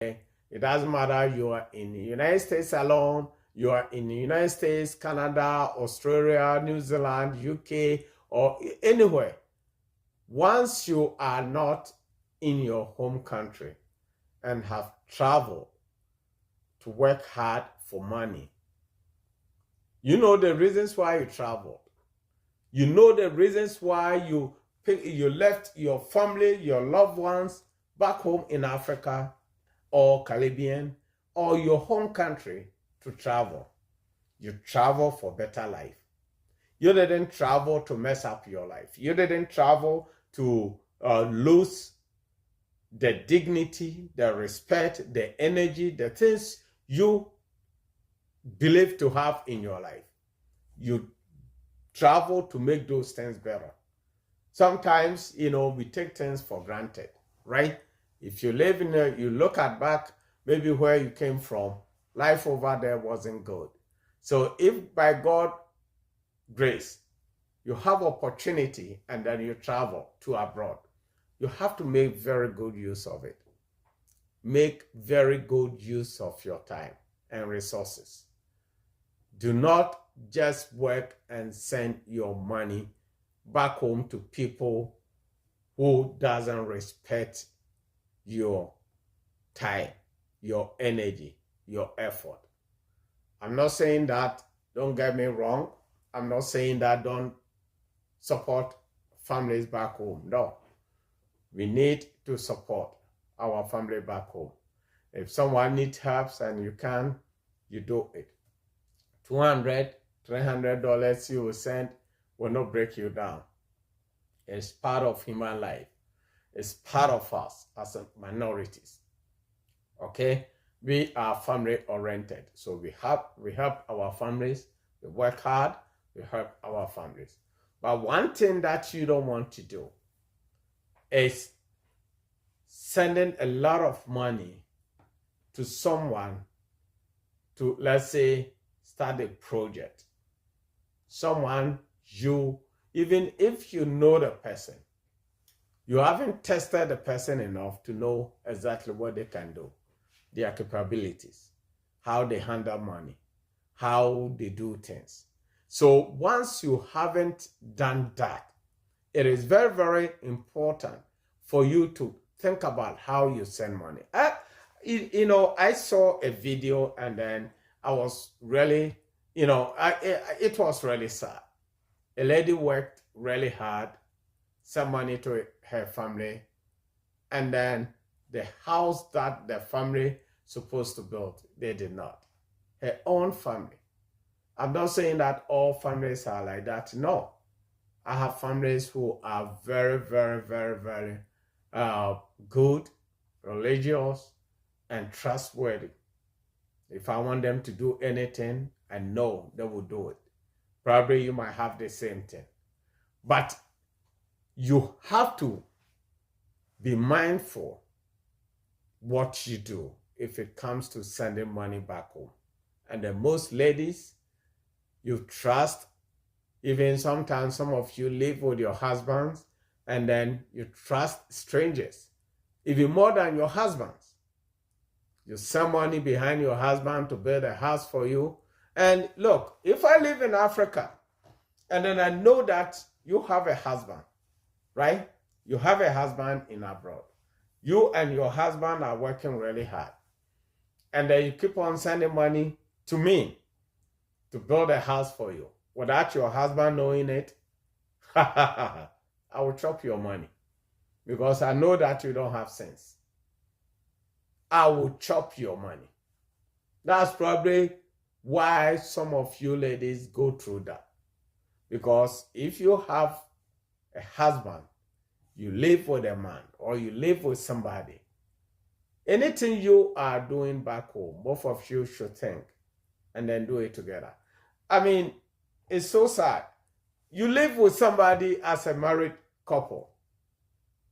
It doesn't matter you are in the United States alone, you are in the United States, Canada, Australia, New Zealand, UK, or anywhere. Once you are not in your home country and have traveled to work hard for money, you know the reasons why you traveled. You know the reasons why you left your family, your loved ones back home in Africa or Caribbean or your home country to travel. You travel for better life. You didn't travel to mess up your life. You didn't travel to lose the dignity, the respect, the energy, the things you believe to have in your life. You travel to make those things better. Sometimes, we take things for granted, right? If you live you look at back, maybe where you came from, life over there wasn't good. So if by God's grace, you have opportunity and then you travel to abroad, you have to make very good use of it. Make very good use of your time and resources. Do not just work and send your money back home to people who doesn't respect your time, your energy, your effort. I'm not saying that, don't get me wrong. I'm not saying that don't support families back home. No. We need to support our family back home. If someone needs help and you can, you do it. $200, $300 you will send will not break you down. It's part of human life. It's part of us as minorities. Okay? We are family oriented. So we help our families. We work hard. We help our families. But one thing that you don't want to do is sending a lot of money to someone to, let's say, start a project. Someone even if you know the person, you haven't tested the person enough to know exactly what they can do, their capabilities, how they handle money, how they do things. So once you haven't done that, it is very, very important for you to think about how you send money. I saw a video and then I was really, it was really sad. A lady worked really hard, sent money to her family, and then the house that the family supposed to build, they did not. Her own family. I'm not saying that all families are like that. No. I have families who are very, very, very, very good, religious, and trustworthy. If I want them to do anything, I know they will do it. Probably you might have the same thing. But you have to be mindful what you do if it comes to sending money back home. And then most ladies, you trust. Even sometimes some of you live with your husbands and then you trust strangers, even more than your husbands. You send money behind your husband to build a house for you. And look, if I live in Africa and then I know that you have a husband, right? You have a husband in abroad. You and your husband are working really hard. And then you keep on sending money to me to build a house for you without your husband knowing it. I will chop your money because I know that you don't have sense. I will chop your money. That's probably why some of you ladies go through that. Because if you have a husband, you live with a man or you live with somebody, anything you are doing back home, both of you should think and then do it together. I mean, it's so sad. You live with somebody as a married couple.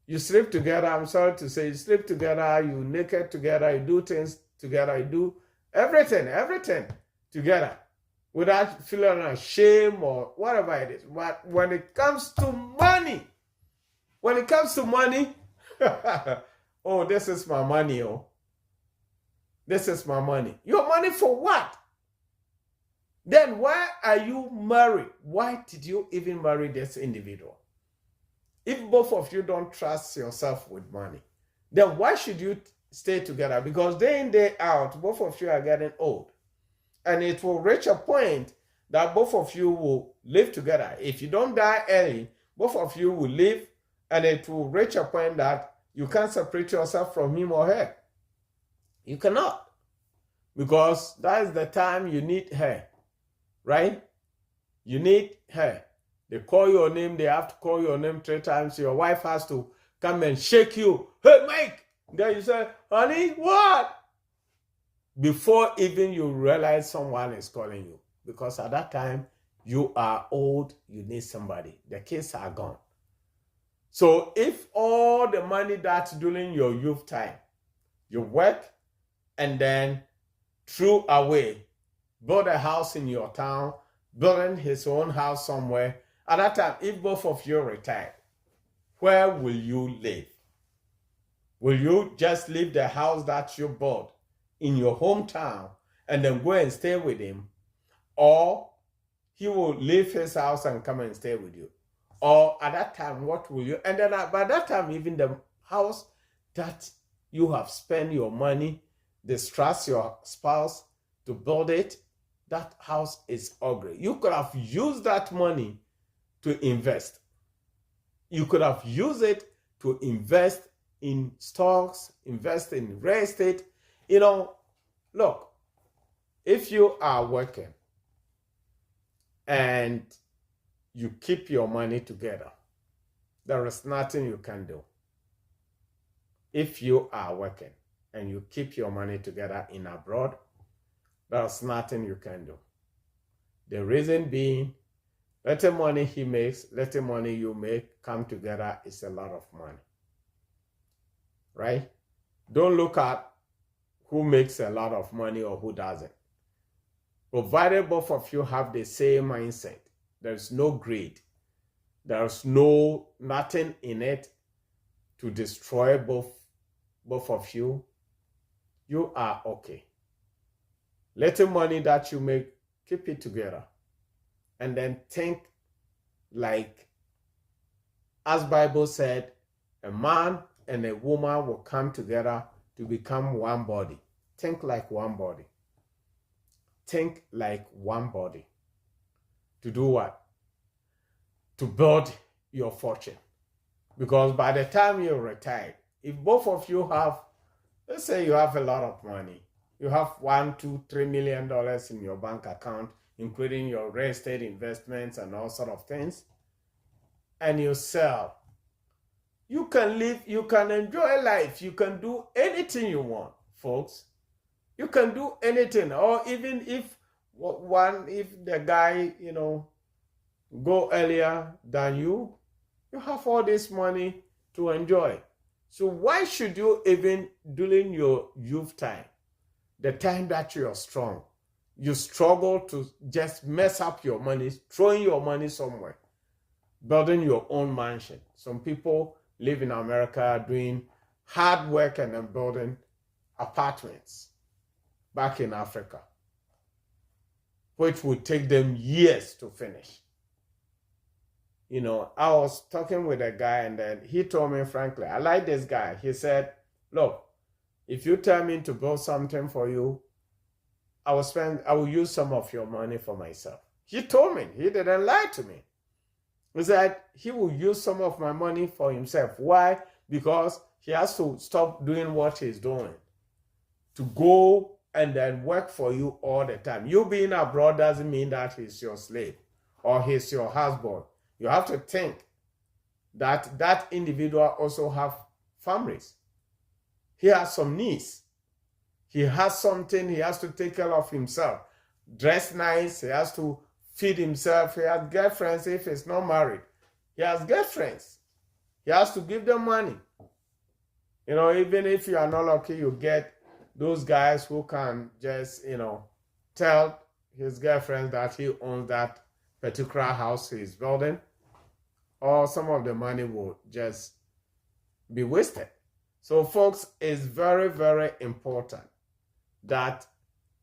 You sleep together. I'm sorry to say, you sleep together, you naked together, you do things together, you do everything together without feeling ashamed or whatever it is. But when it comes to money, oh, this is my money, oh. This is my money. Your money for what? Then why are you married? Why did you even marry this individual? If both of you don't trust yourself with money, then why should you stay together? Because day in, day out, both of you are getting old. And it will reach a point that both of you will live together. If you don't die early, both of you will live, and it will reach a point that you can't separate yourself from him or her. You cannot. Because that is the time you need her, right? You need her. They call your name, they have to call your name 3 times. Your wife has to come and shake you. Hey, Mike! Then you say, honey, what? Before even you realize someone is calling you. Because at that time, you are old, you need somebody. The kids are gone. So if all the money that's during your youth time, you work and then threw away, build a house in your town, building his own house somewhere, at that time, if both of you retire, where will you live? Will you just leave the house that you bought in your hometown and then go and stay with him? Or he will leave his house and come and stay with you? Or at that time, what will you? And then by that time, even the house that you have spent your money, distrust your spouse to build it, that house is ugly. You could have used that money to invest. You could have used it to invest in stocks, invest in real estate. You know, look, if you are working and you keep your money together, there is nothing you can do. If you are working and you keep your money together in abroad, there's nothing you can do. The reason being, let the money he makes, let the money you make come together is a lot of money. Right? Don't look at who makes a lot of money or who doesn't. Provided both of you have the same mindset, there's no greed. There's nothing in it to destroy both of you. You are okay. Let the money that you make, keep it together. And then think like, as Bible said, a man and a woman will come together to become one body. Think like one body. Think like one body. To do what? To build your fortune. Because by the time you're retired, if both of you have, let's say you have a lot of money, you have $1, $2, $3 million in your bank account, including your real estate investments and all sort of things, and you sell, you can live, you can enjoy life, you can do anything you want, folks. You can do anything. Or even if the guy, go earlier than you have all this money to enjoy. So why should you, even during your youth time, the time that you're strong, you struggle to just mess up your money, throwing your money somewhere, building your own mansion? Some people live in America doing hard work and then building apartments back in Africa, which would take them years to finish. I was talking with a guy and then he told me, frankly, I like this guy. He said, look, if you tell me to build something for you, I will use some of your money for myself. He told me, he didn't lie to me. He said he will use some of my money for himself. Why? Because he has to stop doing what he's doing to go and then work for you all the time. You being abroad doesn't mean that he's your slave or he's your husband. You have to think that that individual also have families. He has some needs. He has something he has to take care of himself. Dress nice, he has to feed himself. He has girlfriends if he's not married. He has girlfriends. He has to give them money. Even if you are not lucky, you get those guys who can just, tell his girlfriend that he owns that particular house he's building, or some of the money will just be wasted. So folks, it's very, very important that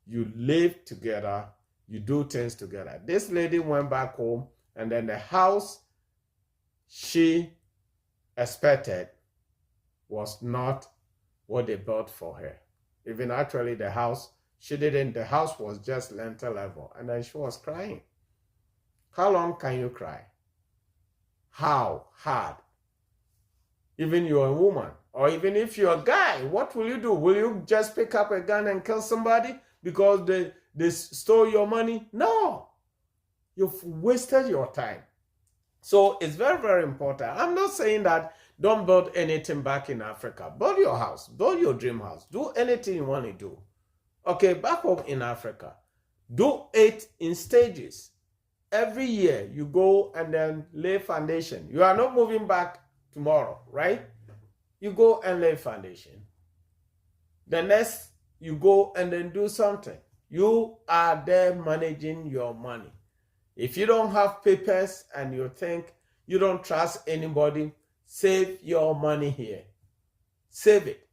you live together, you do things together. This lady went back home, and then the house she expected was not what they built for her. Even actually the house was just lintel level, and then she was crying. How long can you cry? How hard? Even you're a woman, or even if you're a guy, what will you do? Will you just pick up a gun and kill somebody because they stole your money? No. You've wasted your time. So it's very, very important. I'm not saying that don't build anything back in Africa. Build your house. Build your dream house. Do anything you want to do. Okay, back home in Africa, do it in stages. Every year you go and then lay foundation. You are not moving back tomorrow, right? You go and lay foundation. The next, you go and then do something. You are there managing your money. If you don't have papers and you think you don't trust anybody, save your money here. Save it.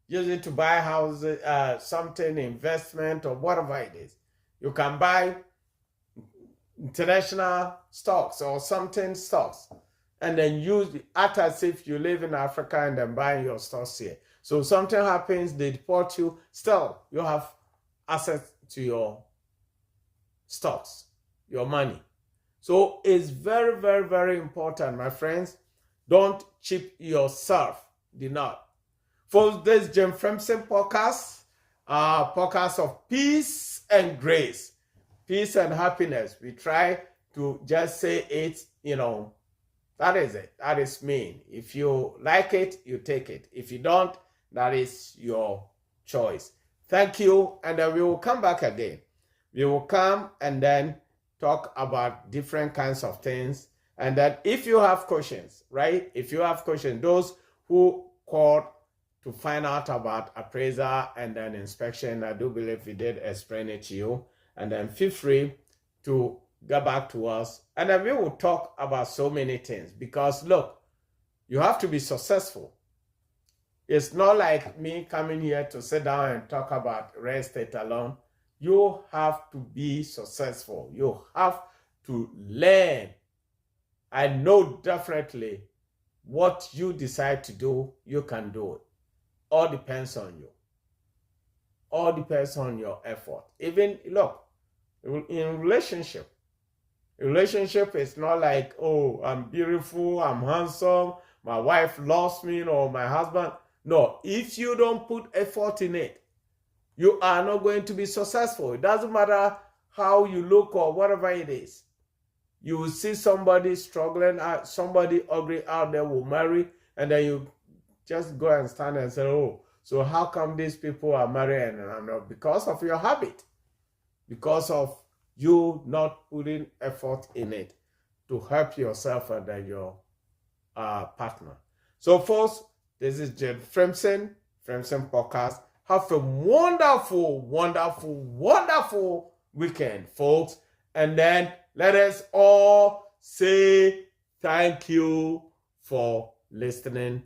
Use it to buy houses, something, investment, or whatever it is. You can buy international stocks or something stocks, and then act as if you live in Africa and then buy your stocks here. So something happens, they deport you, still you have access to your stocks, your money. So it's very, very, very important, my friends. Don't cheat yourself. Do not. For this Jim Fremson podcast, podcast of peace and grace, peace and happiness. We try to just say it, that is it. That is me. If you like it, you take it. If you don't, that is your choice. Thank you. And then we will come back again. We will come and then talk about different kinds of things. And then if you have questions, right? If you have questions, those who called to find out about appraiser and then inspection, I do believe we did explain it to you. And then feel free to get back to us. And then we will talk about so many things. Because look, you have to be successful. It's not like me coming here to sit down and talk about real estate alone. You have to be successful. You have to learn. I know definitely what you decide to do, you can do it. All depends on you. All depends on your effort. Even, look, in relationship is not like, oh, I'm beautiful, I'm handsome, my wife loves me, or my husband. No, if you don't put effort in it, you are not going to be successful. It doesn't matter how you look or whatever it is. You will see somebody struggling, somebody ugly out there will marry, and then you just go and stand and say, oh, so how come these people are married and I'm not? Because of your habit. Because of you not putting effort in it to help yourself and then your partner. So folks, this is Jim Fremson Podcast. Have a wonderful, wonderful, wonderful weekend, folks. And then let us all say thank you for listening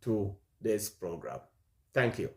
to this program. Thank you.